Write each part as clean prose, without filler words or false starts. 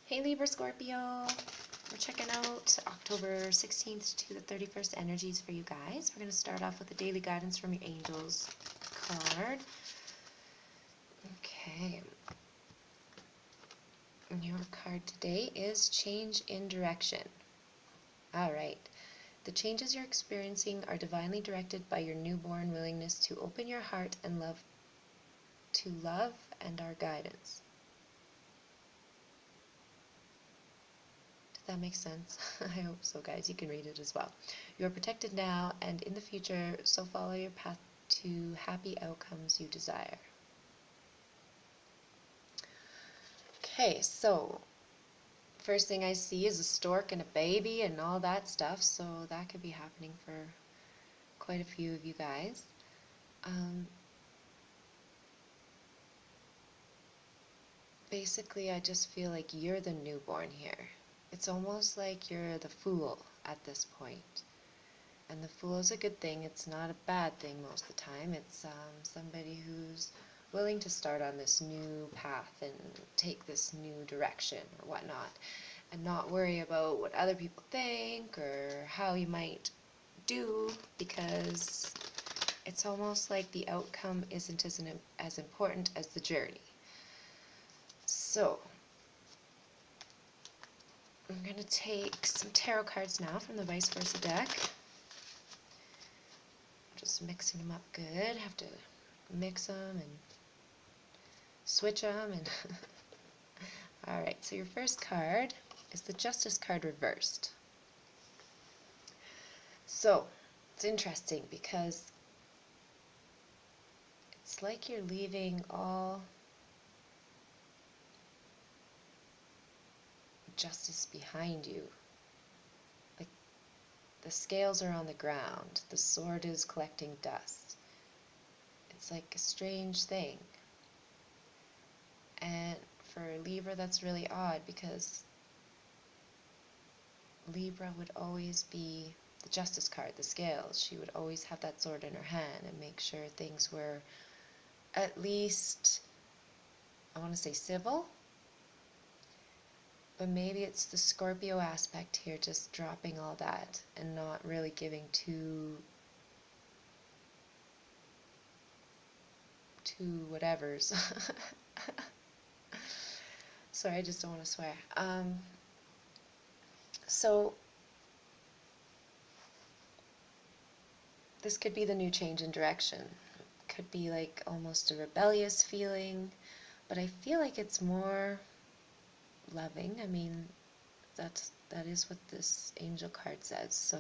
Hey Libra, Scorpio. We're checking out October 16th to the 31st energies for you guys. We're going to start off with the daily guidance from your angels card. Okay. Your card today is change in direction. All right. The changes you're experiencing are divinely directed by your newborn willingness to open your heart and love and our guidance. That makes sense. I hope so, guys. You can read it as well. You are protected now and in the future, so follow your path to happy outcomes you desire. Okay, so first thing I see is a stork and a baby and all that stuff, so that could be happening for quite a few of you guys. Basically, I just feel like you're the newborn here. It's almost like you're the fool at this point. And the fool is a good thing. It's not a bad thing most of the time. It's somebody who's willing to start on this new path and take this new direction or whatnot, and not worry about what other people think or how you might do, because it's almost like the outcome isn't as important as the journey. So I'm going to take some tarot cards now from the vice versa deck. Just mixing them up good. Have to mix them and switch them. And Alright, so your first card is the Justice card reversed. So it's interesting because it's like you're leaving all justice behind you. Like the scales are on the ground, the sword is collecting dust. It's like a strange thing. And for Libra, that's really odd because Libra would always be the Justice card, the scales. She would always have that sword in her hand and make sure things were at least, I want to say civil, but maybe it's the Scorpio aspect here, just dropping all that and not really giving two whatevers. Sorry, I just don't want to swear. So this could be the new change in direction. Could be like almost a rebellious feeling, but I feel like it's more loving. I mean, that is what this angel card says. So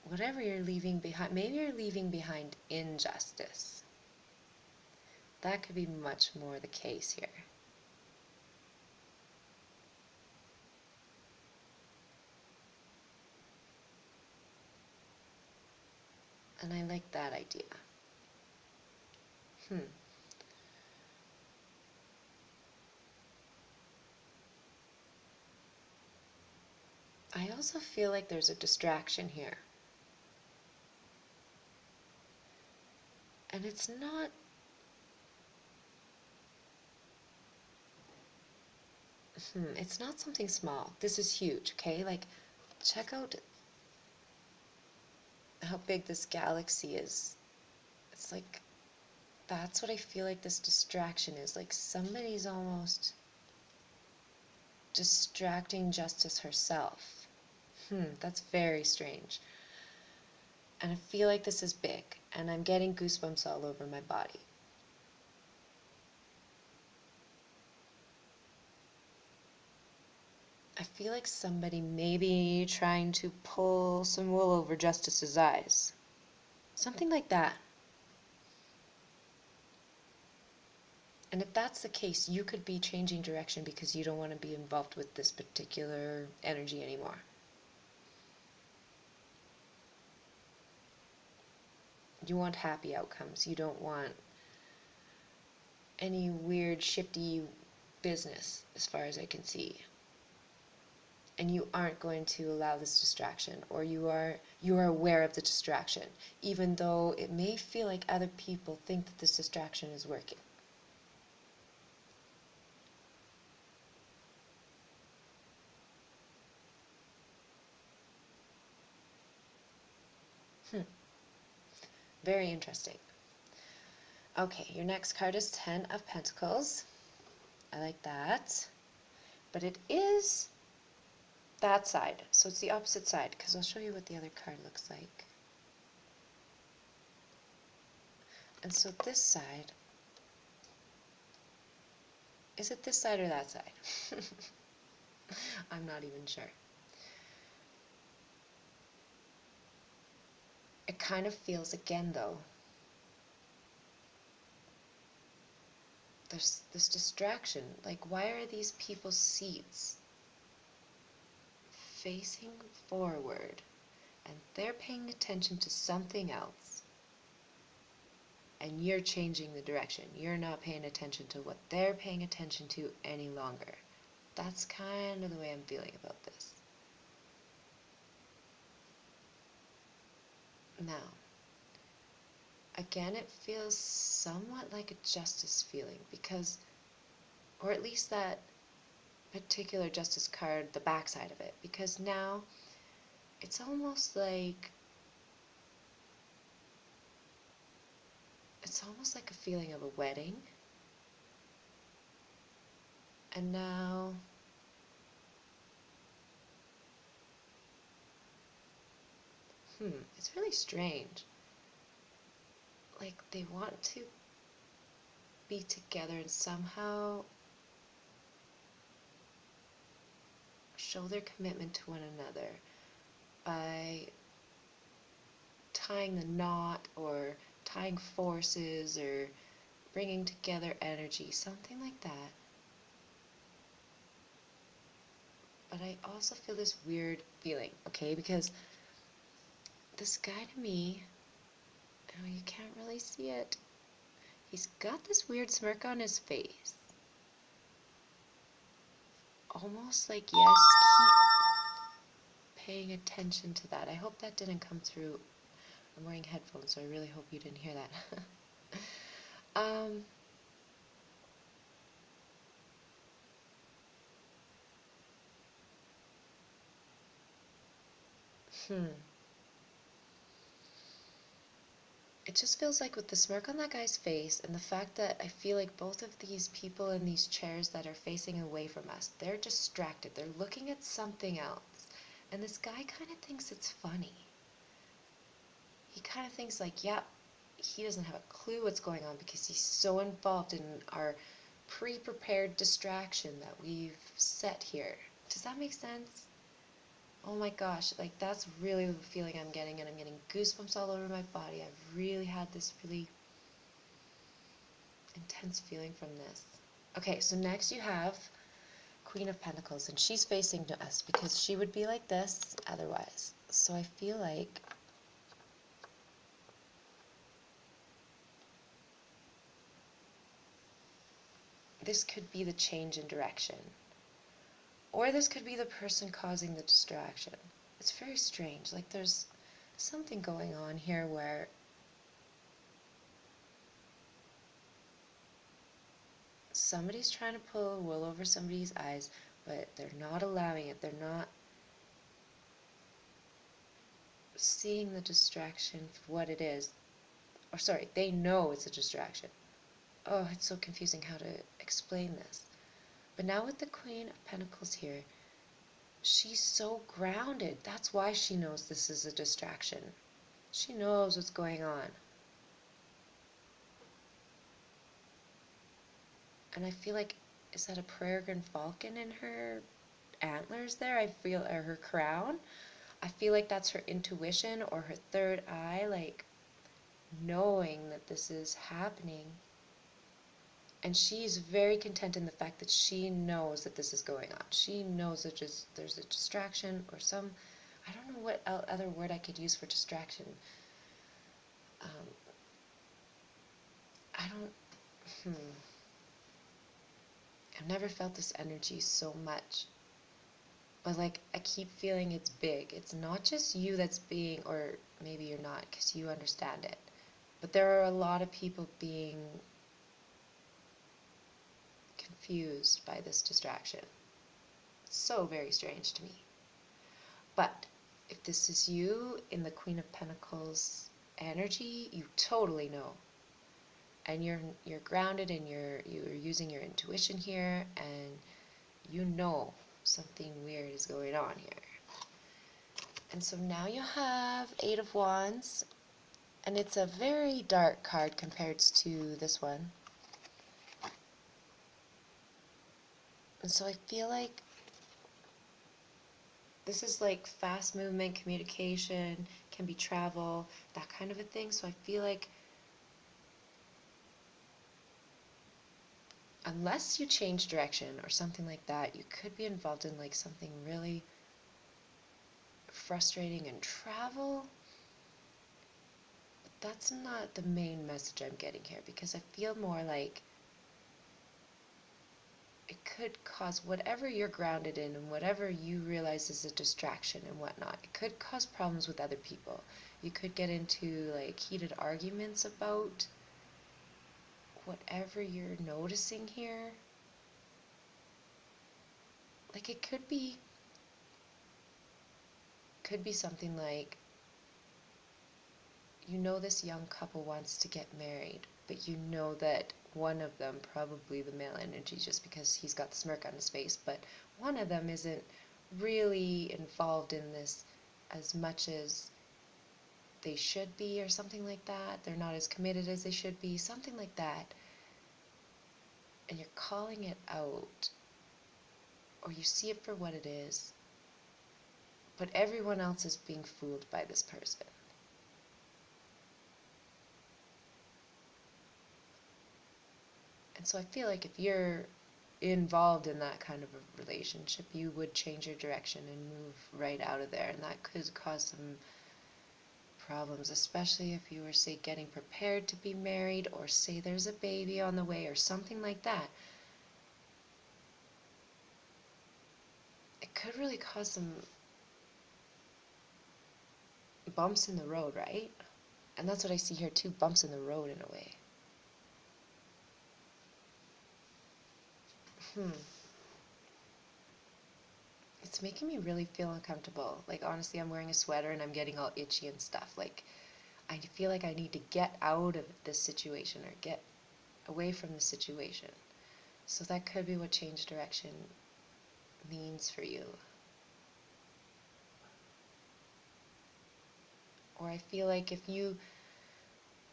whatever you're leaving behind, maybe you're leaving behind injustice. That could be much more the case here. And I like that idea. I also feel like there's a distraction here. And it's not it's not something small. This is huge, okay? Like, check out how big this galaxy is. It's like, that's what I feel like this distraction is. Like, somebody's almost distracting Justice herself. That's very strange. And I feel like this is big, and I'm getting goosebumps all over my body. I feel like somebody may be trying to pull some wool over Justice's eyes. Something like that. And if that's the case, you could be changing direction because you don't want to be involved with this particular energy anymore. You want happy outcomes. You don't want any weird, shifty business, as far as I can see. And you aren't going to allow this distraction, or you are aware of the distraction, even though it may feel like other people think that this distraction is working. Very interesting. Okay, your next card is 10 of Pentacles. I like that. But it is that side. So it's the opposite side, because I'll show you what the other card looks like. And so this side, is it this side or that side? I'm not even sure. It kind of feels, again though, there's this distraction. Like, why are these people's seats facing forward and they're paying attention to something else and you're changing the direction? You're not paying attention to what they're paying attention to any longer. That's kind of the way I'm feeling about this. Now, again, it feels somewhat like a justice feeling because, or at least that particular justice card, the backside of it, because now it's almost like a feeling of a wedding. And now it's really strange. Like they want to be together and somehow show their commitment to one another by tying the knot or tying forces or bringing together energy, something like that. But I also feel this weird feeling, okay, because this guy to me, oh, you can't really see it. He's got this weird smirk on his face. Almost like, yes, keep paying attention to that. I hope that didn't come through. I'm wearing headphones, so I really hope you didn't hear that. It just feels like with the smirk on that guy's face and the fact that I feel like both of these people in these chairs that are facing away from us, they're distracted. They're looking at something else. And this guy kind of thinks it's funny. He kind of thinks like, yeah, he doesn't have a clue what's going on because he's so involved in our pre-prepared distraction that we've set here. Does that make sense? Oh my gosh, like that's really the feeling I'm getting, and I'm getting goosebumps all over my body. I've really had this really intense feeling from this. Okay, so next you have Queen of Pentacles, and she's facing to us because she would be like this otherwise. So I feel like this could be the change in direction. Or this could be the person causing the distraction. It's very strange. Like there's something going on here where somebody's trying to pull wool over somebody's eyes, but they're not allowing it. They're not seeing the distraction for what it is. Or sorry, they know it's a distraction. Oh, it's so confusing how to explain this. But now with the Queen of Pentacles here, she's so grounded. That's why she knows this is a distraction. She knows what's going on. And I feel like, is that a peregrine falcon in her antlers there? I feel, or her crown? I feel like that's her intuition or her third eye, like knowing that this is happening. And she's very content in the fact that she knows that this is going on. She knows that there's a distraction or some, I don't know what other word I could use for distraction. I don't, I've never felt this energy so much. But like, I keep feeling it's big. It's not just you that's being, or maybe you're not because you understand it. But there are a lot of people being confused by this distraction. It's so very strange to me. But if this is you in the Queen of Pentacles energy, you totally know. And you're grounded and you're using your intuition here, and you know something weird is going on here. And so now you have Eight of Wands, and it's a very dark card compared to this one. And so I feel like this is like fast movement, communication, can be travel, that kind of a thing. So I feel like unless you change direction or something like that, you could be involved in like something really frustrating in travel. But that's not the main message I'm getting here, because I feel more like it could cause whatever you're grounded in and whatever you realize is a distraction and whatnot. It could cause problems with other people. You could get into like heated arguments about whatever you're noticing here. Like it could be something like, you know, this young couple wants to get married, but you know that one of them, probably the male energy just because he's got the smirk on his face, but one of them isn't really involved in this as much as they should be, or something like that. They're not as committed as they should be, something like that. And you're calling it out, or you see it for what it is, but everyone else is being fooled by this person. And so I feel like if you're involved in that kind of a relationship, you would change your direction and move right out of there. And that could cause some problems, especially if you were, say, getting prepared to be married, or say there's a baby on the way or something like that. It could really cause some bumps in the road, right? And that's what I see here too, bumps in the road in a way. It's making me really feel uncomfortable. Like, honestly, I'm wearing a sweater and I'm getting all itchy and stuff. Like, I feel like I need to get out of this situation or get away from the situation. So that could be what change direction means for you. Or I feel like if you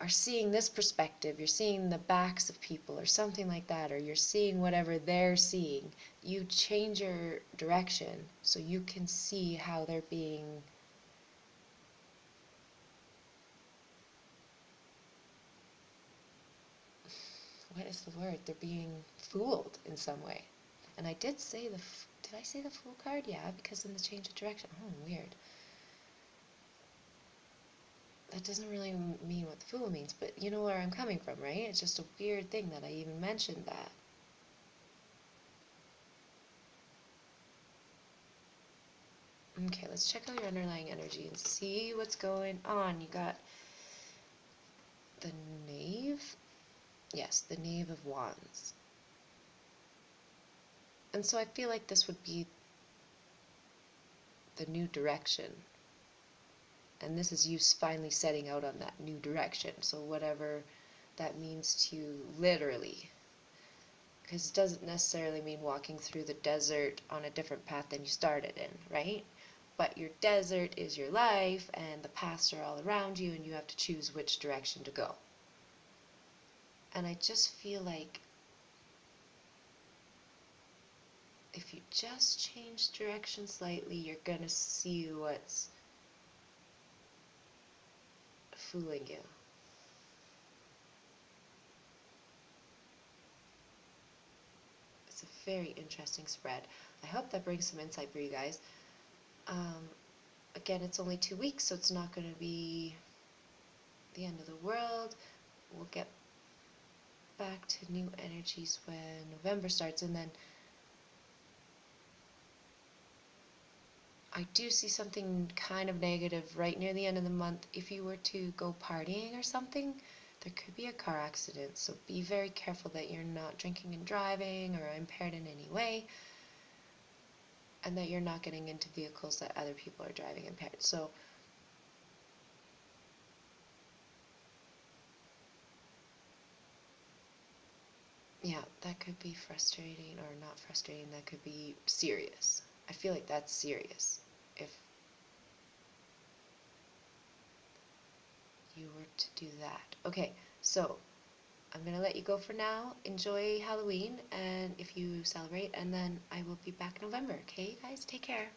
are seeing this perspective, you're seeing the backs of people or something like that, or you're seeing whatever they're seeing, you change your direction so you can see how they're being what is the word? They're being fooled in some way. And I did say did I say the Fool card? Yeah, because in the change of direction. Oh, weird. That doesn't really mean what the Fool means, but you know where I'm coming from, right? It's just a weird thing that I even mentioned that. Okay, let's check out your underlying energy and see what's going on. You got the Knave. Yes, the Knave of Wands. And so I feel like this would be the new direction. And this is you finally setting out on that new direction. So whatever that means to you literally. Because it doesn't necessarily mean walking through the desert on a different path than you started in, right? But your desert is your life, and the paths are all around you, and you have to choose which direction to go. And I just feel like if you just change direction slightly, you're going to see what's fooling you. It's a very interesting spread. I hope that brings some insight for you guys. Again, it's only 2 weeks, so it's not going to be the end of the world. We'll get back to new energies when November starts, and then I do see something kind of negative right near the end of the month. If you were to go partying or something, there could be a car accident, so be very careful that you're not drinking and driving or impaired in any way. and that you're not getting into vehicles that other people are driving impaired. So yeah, that could be frustrating, or not frustrating, that could be serious. I feel like that's serious if you were to do that. Okay, so I'm going to let you go for now. Enjoy Halloween, and if you celebrate, and then I will be back in November. Okay, guys? Take care.